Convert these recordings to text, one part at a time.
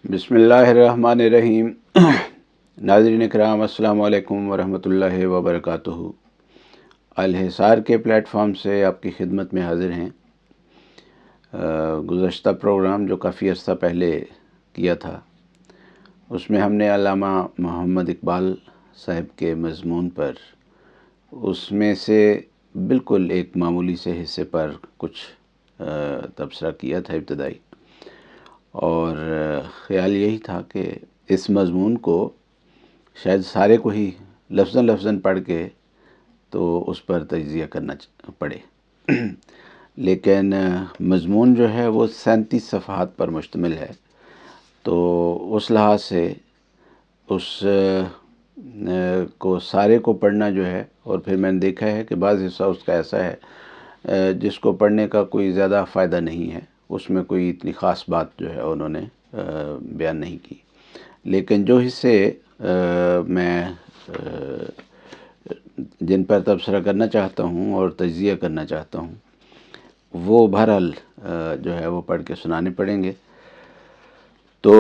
بسم اللہ الرحمن الرحیم۔ ناظرین کرام، السلام علیکم ورحمۃ اللہ وبرکاتہ۔ الحصار کے پلیٹ فارم سے آپ کی خدمت میں حاضر ہیں۔ گزشتہ پروگرام جو کافی عرصہ پہلے کیا تھا، اس میں ہم نے علامہ محمد اقبال صاحب کے مضمون پر اس میں سے بالکل ایک معمولی سے حصے پر کچھ تبصرہ کیا تھا ابتدائی، اور خیال یہی تھا کہ اس مضمون کو شاید سارے کو ہی لفظاً پڑھ کے تو اس پر تجزیہ کرنا پڑے، لیکن مضمون جو ہے وہ 37 صفحات پر مشتمل ہے، تو اس لحاظ سے اس کو سارے کو پڑھنا جو ہے، اور پھر میں نے دیکھا ہے کہ بعض حصہ اس کا ایسا ہے جس کو پڑھنے کا کوئی زیادہ فائدہ نہیں ہے، اس میں کوئی اتنی خاص بات جو ہے انہوں نے بیان نہیں کی، لیکن جو حصے میں جن پر تبصرہ کرنا چاہتا ہوں اور تجزیہ کرنا چاہتا ہوں، وہ بہرحال جو ہے وہ پڑھ کے سنانے پڑیں گے۔ تو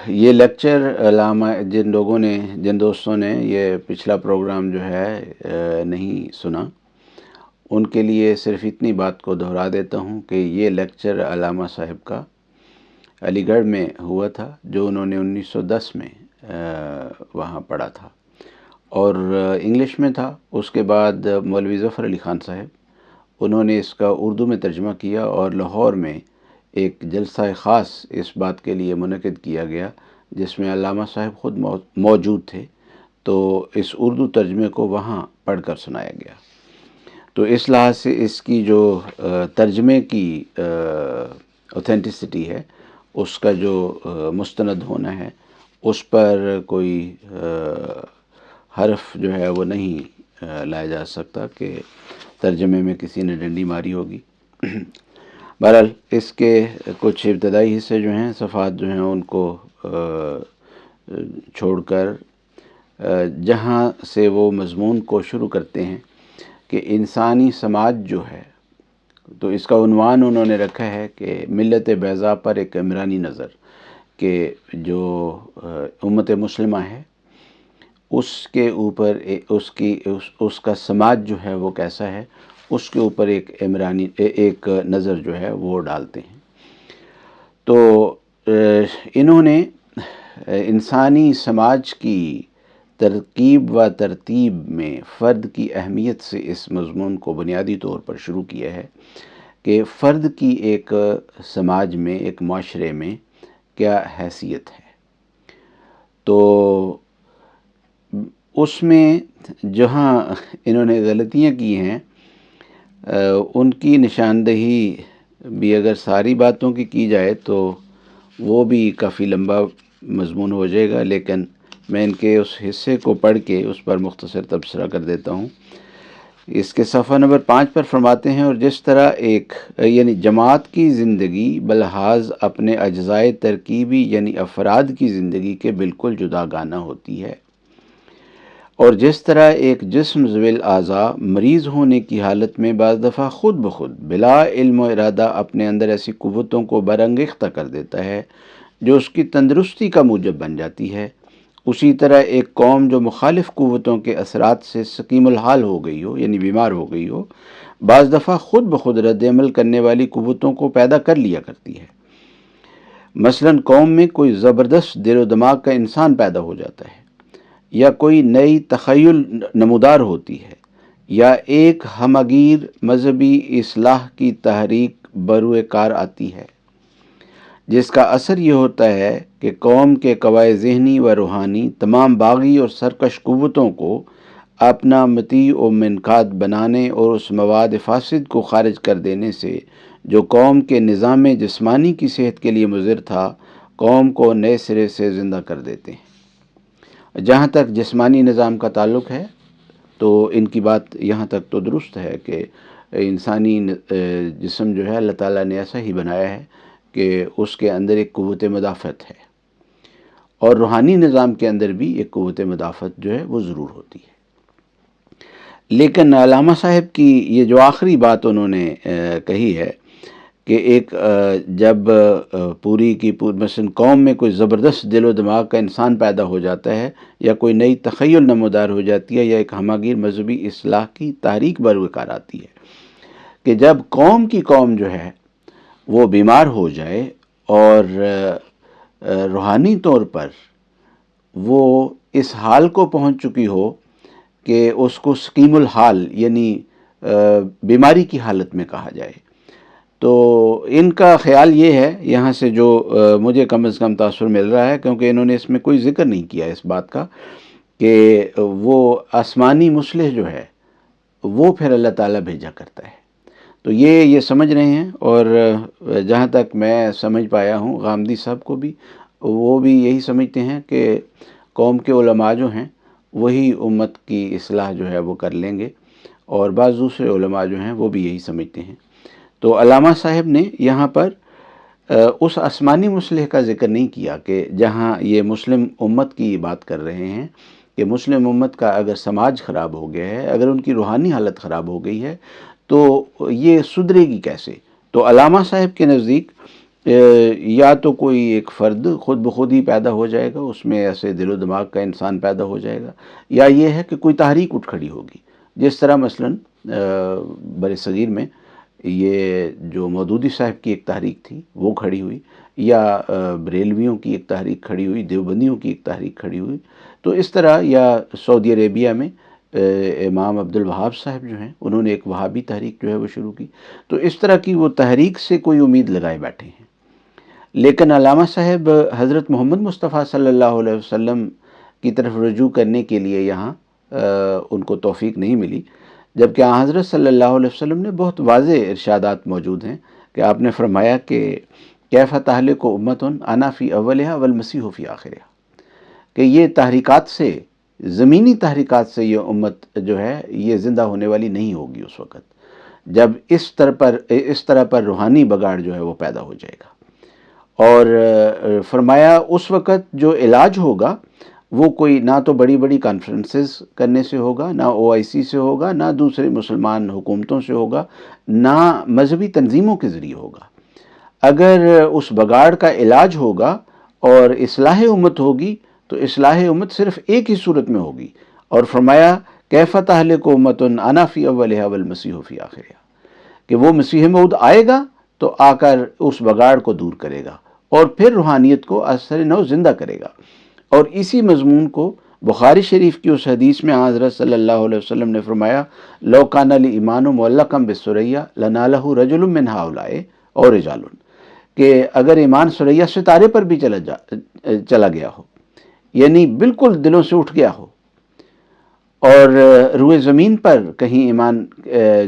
یہ لیکچر علامہ جن دوستوں نے یہ پچھلا پروگرام جو ہے نہیں سنا، ان کے لیے صرف اتنی بات کو دہرا دیتا ہوں کہ یہ لیکچر علامہ صاحب کا علی گڑھ میں ہوا تھا، جو انہوں نے 1910 میں وہاں پڑھا تھا، اور انگلش میں تھا۔ اس کے بعد مولوی ظفر علی خان صاحب، انہوں نے اس کا اردو میں ترجمہ کیا، اور لاہور میں ایک جلسہ خاص اس بات کے لیے منعقد کیا گیا جس میں علامہ صاحب خود موجود تھے، تو اس اردو ترجمے کو وہاں پڑھ کر سنایا گیا۔ تو اس لحاظ سے اس کی جو ترجمے کی اوتھینٹسٹی ہے، اس کا جو مستند ہونا ہے، اس پر کوئی حرف جو ہے وہ نہیں لایا جا سکتا کہ ترجمے میں کسی نے ڈنڈی ماری ہوگی۔ بہرحال اس کے کچھ ابتدائی حصے جو ہیں، صفحات جو ہیں، ان کو چھوڑ کر جہاں سے وہ مضمون کو شروع کرتے ہیں کہ انسانی سماج جو ہے، تو اس کا عنوان انہوں نے رکھا ہے کہ ملت بیضاء پر ایک عمرانی نظر، کہ جو امت مسلمہ ہے اس کے اوپر اس کا سماج جو ہے وہ کیسا ہے، اس کے اوپر ایک نظر جو ہے وہ ڈالتے ہیں۔ تو انہوں نے انسانی سماج کی ترکیب و ترتیب میں فرد کی اہمیت سے اس مضمون کو بنیادی طور پر شروع کیا ہے کہ فرد کی ایک سماج میں، ایک معاشرے میں کیا حیثیت ہے۔ تو اس میں جہاں انہوں نے غلطیاں کی ہیں، ان کی نشاندہی بھی اگر ساری باتوں کی جائے تو وہ بھی کافی لمبا مضمون ہو جائے گا، لیکن میں ان کے اس حصے کو پڑھ کے اس پر مختصر تبصرہ کر دیتا ہوں۔ اس کے صفحہ نمبر 5 پر فرماتے ہیں، اور جس طرح یعنی جماعت کی زندگی بلحاظ اپنے اجزائے ترکیبی یعنی افراد کی زندگی کے بالکل جداگانہ ہوتی ہے، اور جس طرح ایک جسم ذوی الاعضاء مریض ہونے کی حالت میں بعض دفعہ خود بخود بلا علم و ارادہ اپنے اندر ایسی قوتوں کو برانگیختہ کر دیتا ہے جو اس کی تندرستی کا موجب بن جاتی ہے، اسی طرح ایک قوم جو مخالف قوتوں کے اثرات سے سقیم الحال ہو گئی ہو، یعنی بیمار ہو گئی ہو، بعض دفعہ خود بخود رد عمل کرنے والی قوتوں کو پیدا کر لیا کرتی ہے۔ مثلا قوم میں کوئی زبردست دل و دماغ کا انسان پیدا ہو جاتا ہے، یا کوئی نئی تخیل نمودار ہوتی ہے، یا ایک ہمگیر مذہبی اصلاح کی تحریک بروئے کار آتی ہے، جس کا اثر یہ ہوتا ہے کہ قوم کے قوائے ذہنی و روحانی تمام باغی اور سرکش قوتوں کو اپنا مطیع و منقاد بنانے اور اس مواد فاسد کو خارج کر دینے سے جو قوم کے نظام جسمانی کی صحت کے لیے مضر تھا، قوم کو نئے سرے سے زندہ کر دیتے ہیں۔ جہاں تک جسمانی نظام کا تعلق ہے تو ان کی بات یہاں تک تو درست ہے کہ انسانی جسم جو ہے اللہ تعالیٰ نے ایسا ہی بنایا ہے کہ اس کے اندر ایک قوت مدافعت ہے، اور روحانی نظام کے اندر بھی ایک قوت مدافعت جو ہے وہ ضرور ہوتی ہے۔ لیکن علامہ صاحب کی یہ جو آخری بات انہوں نے کہی ہے کہ ایک جب پوری کی پوری مثلا قوم میں کوئی زبردست دل و دماغ کا انسان پیدا ہو جاتا ہے، یا کوئی نئی تخیل نمودار ہو جاتی ہے، یا ایک ہمہ گیر مذہبی اصلاح کی تحریک بروکار آتی ہے، کہ جب قوم کی قوم جو ہے وہ بیمار ہو جائے اور روحانی طور پر وہ اس حال کو پہنچ چکی ہو کہ اس کو سقیم الحال یعنی بیماری کی حالت میں کہا جائے، تو ان کا خیال یہ ہے، یہاں سے جو مجھے کم از کم تاثر مل رہا ہے، کیونکہ انہوں نے اس میں کوئی ذکر نہیں کیا اس بات کا کہ وہ آسمانی مصلح جو ہے وہ پھر اللہ تعالیٰ بھیجا کرتا ہے، تو یہ سمجھ رہے ہیں، اور جہاں تک میں سمجھ پایا ہوں غامدی صاحب کو بھی، وہ بھی یہی سمجھتے ہیں کہ قوم کے علماء جو ہیں وہی امت کی اصلاح جو ہے وہ کر لیں گے، اور بعض دوسرے علماء جو ہیں وہ بھی یہی سمجھتے ہیں۔ تو علامہ صاحب نے یہاں پر اس آسمانی مصلح کا ذکر نہیں کیا کہ جہاں یہ مسلم امت کی بات کر رہے ہیں کہ مسلم امت کا اگر سماج خراب ہو گیا ہے، اگر ان کی روحانی حالت خراب ہو گئی ہے تو یہ سدھرے گی کیسے؟ تو علامہ صاحب کے نزدیک یا تو کوئی ایک فرد خود بخود ہی پیدا ہو جائے گا، اس میں ایسے دل و دماغ کا انسان پیدا ہو جائے گا، یا یہ ہے کہ کوئی تحریک اٹھ کھڑی ہوگی، جس طرح مثلاً بر صغیر میں یہ جو مودودی صاحب کی ایک تحریک تھی وہ کھڑی ہوئی، یا بریلویوں کی ایک تحریک کھڑی ہوئی، دیوبندیوں کی ایک تحریک کھڑی ہوئی، تو اس طرح، یا سعودی عربیہ میں امام عبدالوہاب صاحب جو ہیں انہوں نے ایک وہابی تحریک جو ہے وہ شروع کی، تو اس طرح کی وہ تحریک سے کوئی امید لگائے بیٹھے ہیں۔ لیکن علامہ صاحب حضرت محمد مصطفیٰ صلی اللہ علیہ وسلم کی طرف رجوع کرنے کے لیے یہاں ان کو توفیق نہیں ملی، جبکہ حضرت صلی اللہ علیہ وسلم نے بہت واضح ارشادات موجود ہیں کہ آپ نے فرمایا کہ کیف تہلک امۃ انا فی اولھا والمسیح فی آخرھا، کہ یہ تحریکات سے، زمینی تحریکات سے یہ امت جو ہے یہ زندہ ہونے والی نہیں ہوگی اس وقت جب اس طرح پر روحانی بگاڑ جو ہے وہ پیدا ہو جائے گا، اور فرمایا اس وقت جو علاج ہوگا وہ کوئی نہ تو بڑی بڑی کانفرنسز کرنے سے ہوگا، نہ OIC سے ہوگا، نہ دوسرے مسلمان حکومتوں سے ہوگا، نہ مذہبی تنظیموں کے ذریعے ہوگا۔ اگر اس بگاڑ کا علاج ہوگا اور اصلاح امت ہوگی تو اصلاح امت صرف ایک ہی صورت میں ہوگی، اور فرمایا کیف تہلک امۃ انا فی اولھا والمسیح فی آخرھا، کہ وہ مسیح موعود آئے گا تو آ کر اس بگاڑ کو دور کرے گا اور پھر روحانیت کو اثر نو زندہ کرے گا۔ اور اسی مضمون کو بخاری شریف کی اس حدیث میں حضرت صلی اللہ علیہ وسلم نے فرمایا لو کان الایمان معلقا بالثریہ لنالہ رجل من ہؤلاء اور رجال، کہ اگر ایمان ثریہ ستارے پر بھی چلا گیا ہو، یعنی بالکل دلوں سے اٹھ گیا ہو، اور روئے زمین پر کہیں ایمان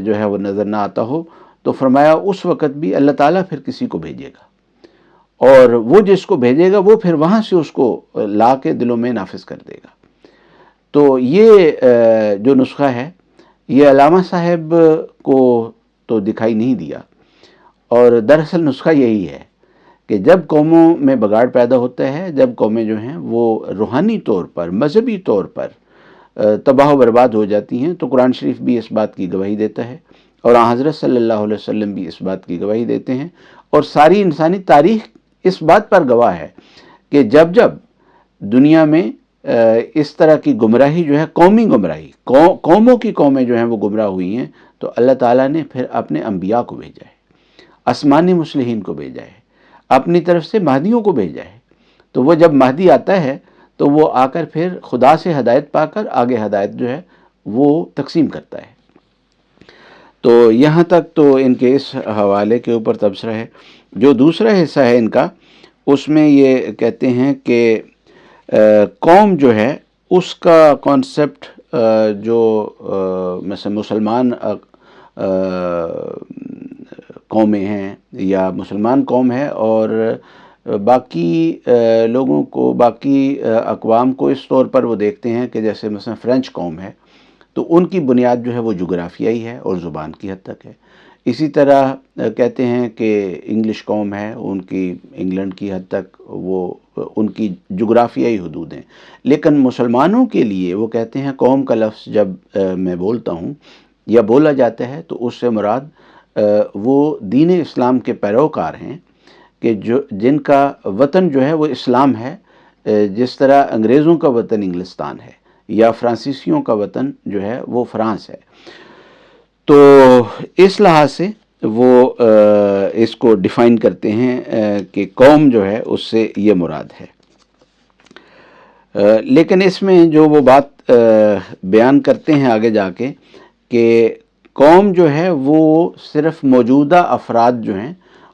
جو ہے وہ نظر نہ آتا ہو، تو فرمایا اس وقت بھی اللہ تعالیٰ پھر کسی کو بھیجے گا، اور وہ جس کو بھیجے گا وہ پھر وہاں سے اس کو لا کے دلوں میں نافذ کر دے گا۔ تو یہ جو نسخہ ہے یہ علامہ صاحب کو تو دکھائی نہیں دیا، اور دراصل نسخہ یہی ہے کہ جب قوموں میں بگاڑ پیدا ہوتا ہے، جب قومیں جو ہیں وہ روحانی طور پر، مذہبی طور پر تباہ و برباد ہو جاتی ہیں، تو قرآن شریف بھی اس بات کی گواہی دیتا ہے، اور حضرت صلی اللہ علیہ وسلم بھی اس بات کی گواہی دیتے ہیں، اور ساری انسانی تاریخ اس بات پر گواہ ہے کہ جب جب دنیا میں اس طرح کی گمراہی جو ہے، قومی گمراہی، قوموں کی قومیں جو ہیں وہ گمراہ ہوئی ہیں، تو اللہ تعالیٰ نے پھر اپنے انبیاء کو بھیجا ہے، آسمانی مصلحین کو بھیجا ہے، اپنی طرف سے مہدیوں کو بھیجا ہے، تو وہ جب مہدی آتا ہے تو وہ آ کر پھر خدا سے ہدایت پا کر آگے ہدایت جو ہے وہ تقسیم کرتا ہے۔ تو یہاں تک تو ان کے اس حوالے کے اوپر تبصرہ ہے۔ جو دوسرا حصہ ہے ان کا، اس میں یہ کہتے ہیں کہ قوم جو ہے اس کا کانسیپٹ جو مثلا مسلمان قومیں ہیں یا مسلمان قوم ہے، اور باقی لوگوں کو، باقی اقوام کو اس طور پر وہ دیکھتے ہیں کہ جیسے مثلا فرینچ قوم ہے تو ان کی بنیاد جو ہے وہ جغرافیائی ہے اور زبان کی حد تک ہے۔ اسی طرح کہتے ہیں کہ انگلش قوم ہے، ان کی انگلینڈ کی حد تک وہ ان کی جغرافیائی حدود ہیں، لیکن مسلمانوں کے لیے وہ کہتے ہیں قوم کا لفظ جب میں بولتا ہوں یا بولا جاتا ہے تو اس سے مراد وہ دین اسلام کے پیروکار ہیں کہ جن کا وطن جو ہے وہ اسلام ہے، جس طرح انگریزوں کا وطن انگلستان ہے یا فرانسیسیوں کا وطن جو ہے وہ فرانس ہے. تو اس لحاظ سے وہ اس کو ڈیفائن کرتے ہیں کہ قوم جو ہے اس سے یہ مراد ہے. لیکن اس میں جو وہ بات بیان کرتے ہیں آگے جا کے کہ قوم جو ہے وہ صرف موجودہ افراد جو ہیں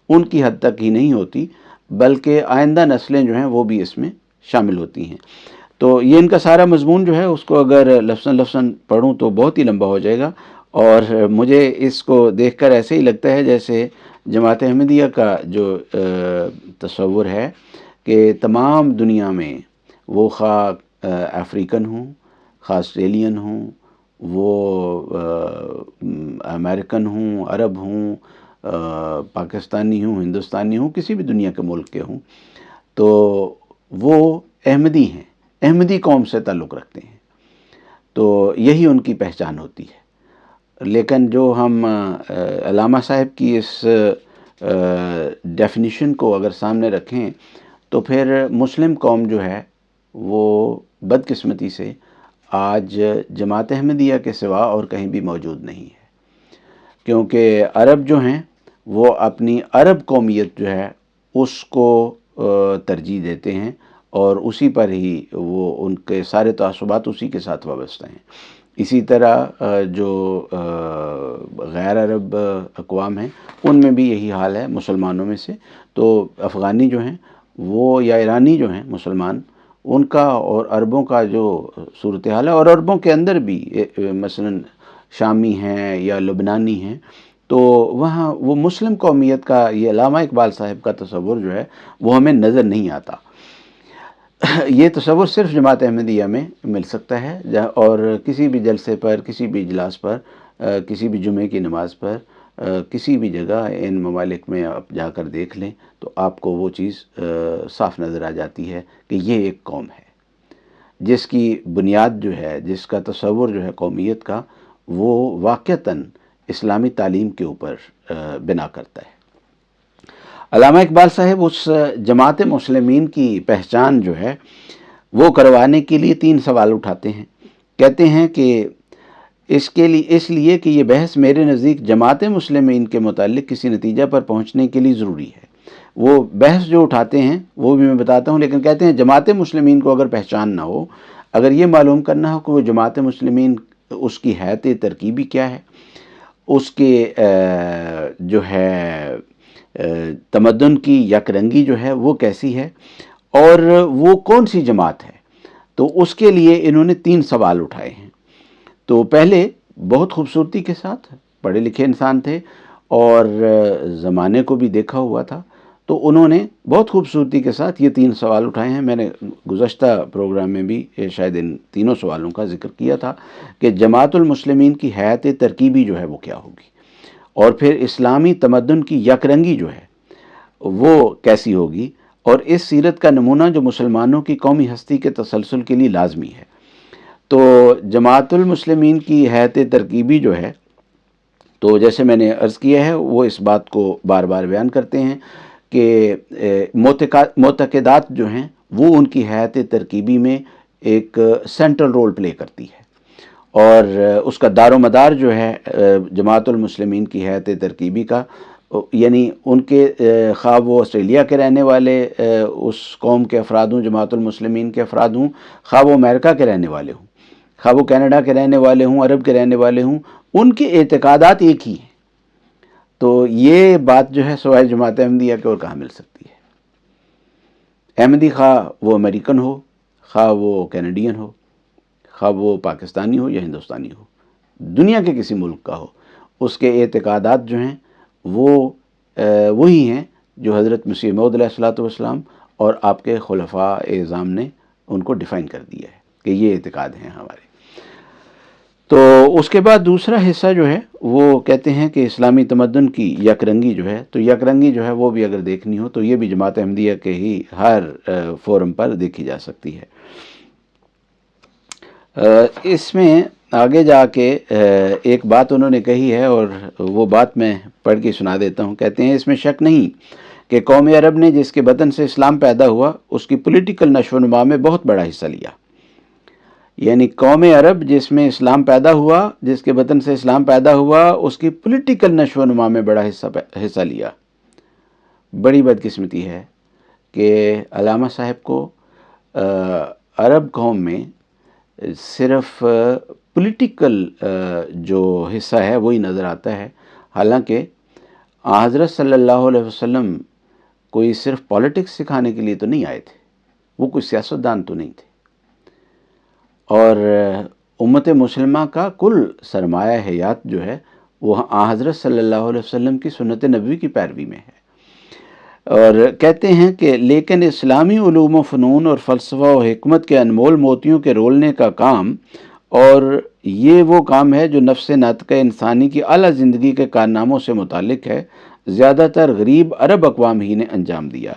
ان کی حد تک ہی نہیں ہوتی، بلکہ آئندہ نسلیں جو ہیں وہ بھی اس میں شامل ہوتی ہیں. تو یہ ان کا سارا مضمون جو ہے اس کو اگر لفظاً پڑھوں تو بہت ہی لمبا ہو جائے گا، اور مجھے اس کو دیکھ کر ایسے ہی لگتا ہے جیسے جماعت احمدیہ کا جو تصور ہے کہ تمام دنیا میں وہ خواہ افریقن ہوں، خواہ آسٹریلین ہوں، وہ امریکن ہوں، عرب ہوں، پاکستانی ہوں، ہندوستانی ہوں، کسی بھی دنیا کے ملک کے ہوں، تو وہ احمدی ہیں، احمدی قوم سے تعلق رکھتے ہیں. تو یہی ان کی پہچان ہوتی ہے. لیکن جو ہم علامہ صاحب کی اس ڈیفینیشن کو اگر سامنے رکھیں تو پھر مسلم قوم جو ہے وہ بدقسمتی سے آج جماعت احمدیہ کے سوا اور کہیں بھی موجود نہیں ہے، کیونکہ عرب جو ہیں وہ اپنی عرب قومیت جو ہے اس کو ترجیح دیتے ہیں، اور اسی پر ہی وہ ان کے سارے تعصبات اسی کے ساتھ وابستہ ہیں. اسی طرح جو غیر عرب اقوام ہیں ان میں بھی یہی حال ہے مسلمانوں میں سے. تو افغانی جو ہیں وہ یا ایرانی جو ہیں مسلمان، ان کا اور عربوں کا جو صورتحال ہے، اور عربوں کے اندر بھی مثلا شامی ہیں یا لبنانی ہیں، تو وہاں وہ مسلم قومیت کا یہ علامہ اقبال صاحب کا تصور جو ہے وہ ہمیں نظر نہیں آتا. یہ تصور صرف جماعت احمدیہ میں مل سکتا ہے، اور کسی بھی جلسے پر، کسی بھی اجلاس پر، کسی بھی جمعے کی نماز پر، کسی بھی جگہ ان ممالک میں آپ جا کر دیکھ لیں تو آپ کو وہ چیز صاف نظر آ جاتی ہے کہ یہ ایک قوم ہے جس کی بنیاد جو ہے، جس کا تصور جو ہے قومیت کا، وہ واقعتاً اسلامی تعلیم کے اوپر بنا کرتا ہے. علامہ اقبال صاحب اس جماعت مسلمین کی پہچان جو ہے وہ کروانے کے لیے 3 سوال اٹھاتے ہیں. کہتے ہیں کہ اس لیے کہ یہ بحث میرے نزدیک جماعت مسلمین کے متعلق کسی نتیجہ پر پہنچنے کے لیے ضروری ہے. وہ بحث جو اٹھاتے ہیں وہ بھی میں بتاتا ہوں، لیکن کہتے ہیں جماعت مسلمین کو اگر پہچان نہ ہو، اگر یہ معلوم کرنا ہو کہ وہ جماعت مسلمین اس کی حیثیت ترکیبی کیا ہے، اس کے جو ہے تمدن کی یک رنگی جو ہے وہ کیسی ہے، اور وہ کون سی جماعت ہے، تو اس کے لیے انہوں نے 3 سوال اٹھائے ہیں. تو پہلے بہت خوبصورتی کے ساتھ، پڑھے لکھے انسان تھے اور زمانے کو بھی دیکھا ہوا تھا، تو انہوں نے بہت خوبصورتی کے ساتھ یہ 3 سوال اٹھائے ہیں. میں نے گزشتہ پروگرام میں بھی شاید ان تینوں سوالوں کا ذکر کیا تھا کہ جماعت المسلمین کی حیثیت ترکیبی جو ہے وہ کیا ہوگی، اور پھر اسلامی تمدن کی یک رنگی جو ہے وہ کیسی ہوگی، اور اس سیرت کا نمونہ جو مسلمانوں کی قومی ہستی کے تسلسل کے لیے لازمی ہے. تو جماعت المسلمین کی حیثیت ترکیبی جو ہے، تو جیسے میں نے عرض کیا ہے وہ اس بات کو بار بار بیان کرتے ہیں کہ معتقدات جو ہیں وہ ان کی حیثیت ترکیبی میں ایک سینٹرل رول پلے کرتی ہے، اور اس کا دار و مدار جو ہے جماعت المسلمین کی حیثیت ترکیبی کا، یعنی ان کے خواہ وہ آسٹریلیا کے رہنے والے اس قوم کے افراد ہوں، جماعت المسلمین کے افراد ہوں، خواہ وہ امریکہ کے رہنے والے ہوں، خواہ وہ کینیڈا کے رہنے والے ہوں، عرب کے رہنے والے ہوں، ان کے اعتقادات ایک ہی ہیں. تو یہ بات جو ہے سوائے جماعت احمدیہ کے اور کہاں مل سکتی ہے. احمدی خواہ وہ امریکن ہو، خواہ وہ کینیڈین ہو، خواہ وہ پاکستانی ہو یا ہندوستانی ہو، دنیا کے کسی ملک کا ہو، اس کے اعتقادات جو ہیں وہ وہی ہیں جو حضرت مسیح موعود علیہ الصلوۃ والسلام اور آپ کے خلفاء اعظام نے ان کو ڈیفائن کر دیا ہے کہ یہ اعتقاد ہیں ہمارے. تو اس کے بعد دوسرا حصہ جو ہے وہ کہتے ہیں کہ اسلامی تمدن کی یک رنگی جو ہے، تو یک رنگی جو ہے وہ بھی اگر دیکھنی ہو تو یہ بھی جماعت احمدیہ کے ہی ہر فورم پر دیکھی جا سکتی ہے. اس میں آگے جا کے ایک بات انہوں نے کہی ہے، اور وہ بات میں پڑھ کے سنا دیتا ہوں. کہتے ہیں اس میں شک نہیں کہ قوم عرب نے جس کے بدن سے اسلام پیدا ہوا اس کی پولیٹیکل نشو و نما میں بہت بڑا حصہ لیا. یعنی قوم عرب جس میں اسلام پیدا ہوا، جس کے بدن سے اسلام پیدا ہوا، اس کی پولیٹیکل نشو و نما میں بڑا حصہ لیا. بڑی بدقسمتی ہے کہ علامہ صاحب کو عرب قوم میں صرف پولیٹیکل جو حصہ ہے وہی نظر آتا ہے، حالانکہ حضرت صلی اللہ علیہ وسلم کوئی صرف پالیٹکس سکھانے کے لیے تو نہیں آئے تھے، وہ کوئی سیاستدان تو نہیں تھے، اور امت مسلمہ کا کل سرمایہ حیات جو ہے وہ حضرت صلی اللہ علیہ وسلم کی سنت نبوی کی پیروی میں ہے. اور کہتے ہیں کہ لیکن اسلامی علوم و فنون اور فلسفہ و حکمت کے انمول موتیوں کے رولنے کا کام، اور یہ وہ کام ہے جو نفس ناطقہ انسانی کی اعلیٰ زندگی کے کارناموں سے متعلق ہے، زیادہ تر غریب عرب اقوام ہی نے انجام دیا.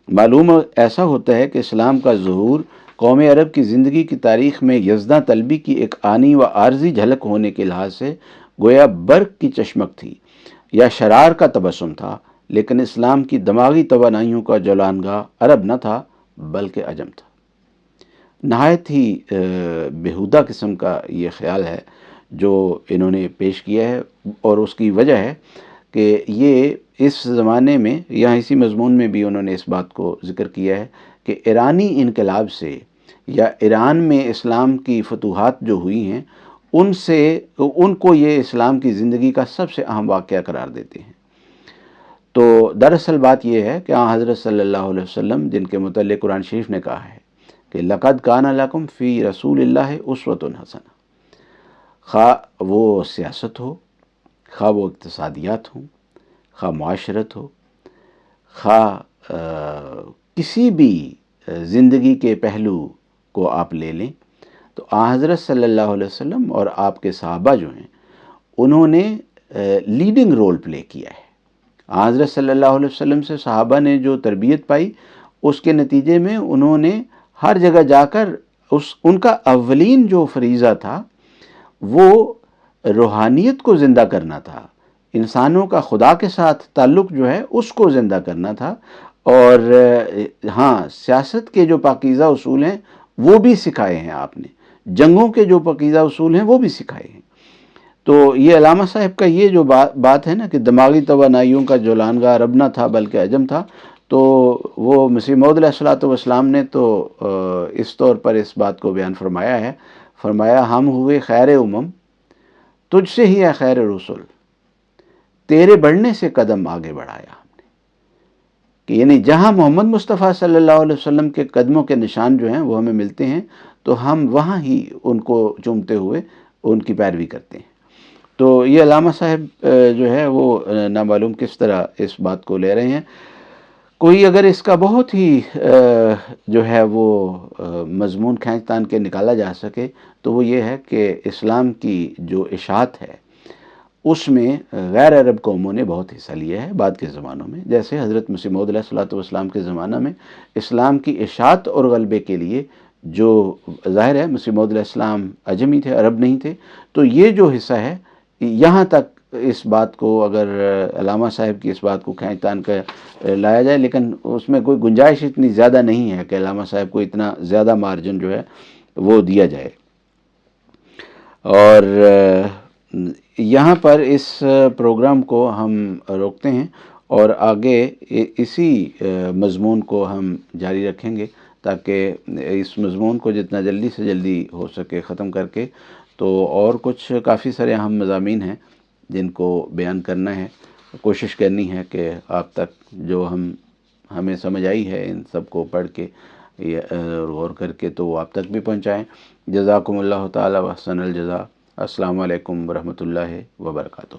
معلوم ایسا ہوتا ہے کہ اسلام کا ظہور قوم عرب کی زندگی کی تاریخ میں یزداں طلبی کی ایک آنی و عارضی جھلک ہونے کے لحاظ سے گویا برق کی چشمک تھی یا شرار کا تبسم تھا، لیکن اسلام کی دماغی توانائیوں کا جولانگاہ عرب نہ تھا بلکہ عجم تھا. نہایت ہی بیہودہ قسم کا یہ خیال ہے جو انہوں نے پیش کیا ہے، اور اس کی وجہ ہے کہ یہ اس زمانے میں، یہاں اسی مضمون میں بھی انہوں نے اس بات کو ذکر کیا ہے کہ ایرانی انقلاب سے یا ایران میں اسلام کی فتوحات جو ہوئی ہیں ان کو یہ اسلام کی زندگی کا سب سے اہم واقعہ قرار دیتے ہیں. تو دراصل بات یہ ہے کہ حضرت صلی اللہ علیہ وسلم جن کے متعلق قرآن شریف نے کہا ہے کہ لَقَدْ كَانَ لَكُمْ فِي رَسُولِ اللَّهِ أُسْوَةٌ حَسَنَةٌ، خواہ وہ سیاست ہو، خواہ وہ اقتصادیات ہوں، خواہ معاشرت ہو، خواہ کسی بھی زندگی کے پہلو کو آپ لے لیں، تو حضرت صلی اللہ علیہ وسلم اور آپ کے صحابہ جو ہیں انہوں نے لیڈنگ رول پلے کیا ہے. حضرت صلی اللہ علیہ وسلم سے صحابہ نے جو تربیت پائی، اس کے نتیجے میں انہوں نے ہر جگہ جا کر ان کا اولین جو فریضہ تھا وہ روحانیت کو زندہ کرنا تھا، انسانوں کا خدا کے ساتھ تعلق جو ہے اس کو زندہ کرنا تھا، اور ہاں سیاست کے جو پاکیزہ اصول ہیں وہ بھی سکھائے ہیں آپ نے، جنگوں کے جو پاکیزہ اصول ہیں وہ بھی سکھائے ہیں. تو یہ علامہ صاحب کا یہ جو بات ہے نا کہ دماغی توانائیوں کا جولانگاہ عرب نہ تھا بلکہ عجم تھا، تو وہ مسیح موعود علیہ الصلوۃ والسلام نے تو اس طور پر اس بات کو بیان فرمایا ہے، فرمایا ہم ہوئے خیر امم، تجھ سے ہی ہے خیر رسول، تیرے بڑھنے سے قدم آگے بڑھایا ہم نے. کہ یعنی جہاں محمد مصطفیٰ صلی اللہ علیہ وسلم کے قدموں کے نشان جو ہیں وہ ہمیں ملتے ہیں تو ہم وہاں ہی ان کو چومتے ہوئے ان کی پیروی کرتے ہیں. تو یہ علامہ صاحب جو ہے وہ نامعلوم کس طرح اس بات کو لے رہے ہیں. کوئی اگر اس کا بہت ہی جو ہے وہ مضمون کھینچ تان کے نکالا جا سکے تو وہ یہ ہے کہ اسلام کی جو اشاعت ہے اس میں غیر عرب قوموں نے بہت حصہ لیا ہے بعد کے زمانوں میں. جیسے حضرت مسیح موعود علیہ الصلوۃ والسلام کے زمانہ میں اسلام کی اشاعت اور غلبے کے لیے، جو ظاہر ہے مسیح موعود علیہ السلام عجمی تھے، عرب نہیں تھے، تو یہ جو حصہ ہے یہاں تک اس بات کو اگر علامہ صاحب کی اس بات کو کھینچ تان کر لایا جائے، لیکن اس میں کوئی گنجائش اتنی زیادہ نہیں ہے کہ علامہ صاحب کو اتنا زیادہ مارجن جو ہے وہ دیا جائے. اور یہاں پر اس پروگرام کو ہم روکتے ہیں اور آگے اسی مضمون کو ہم جاری رکھیں گے تاکہ اس مضمون کو جتنا جلدی سے جلدی ہو سکے ختم کر کے. تو اور کچھ کافی سارے اہم مضامین ہیں جن کو بیان کرنا ہے، کوشش کرنی ہے کہ آپ تک جو ہمیں سمجھ آئی ہے ان سب کو پڑھ کے غور کر کے تو وہ آپ تک بھی پہنچائیں. جزاکم اللہ تعالی و احسن الجزا. السلام علیکم ورحمۃ اللہ وبرکاتہ.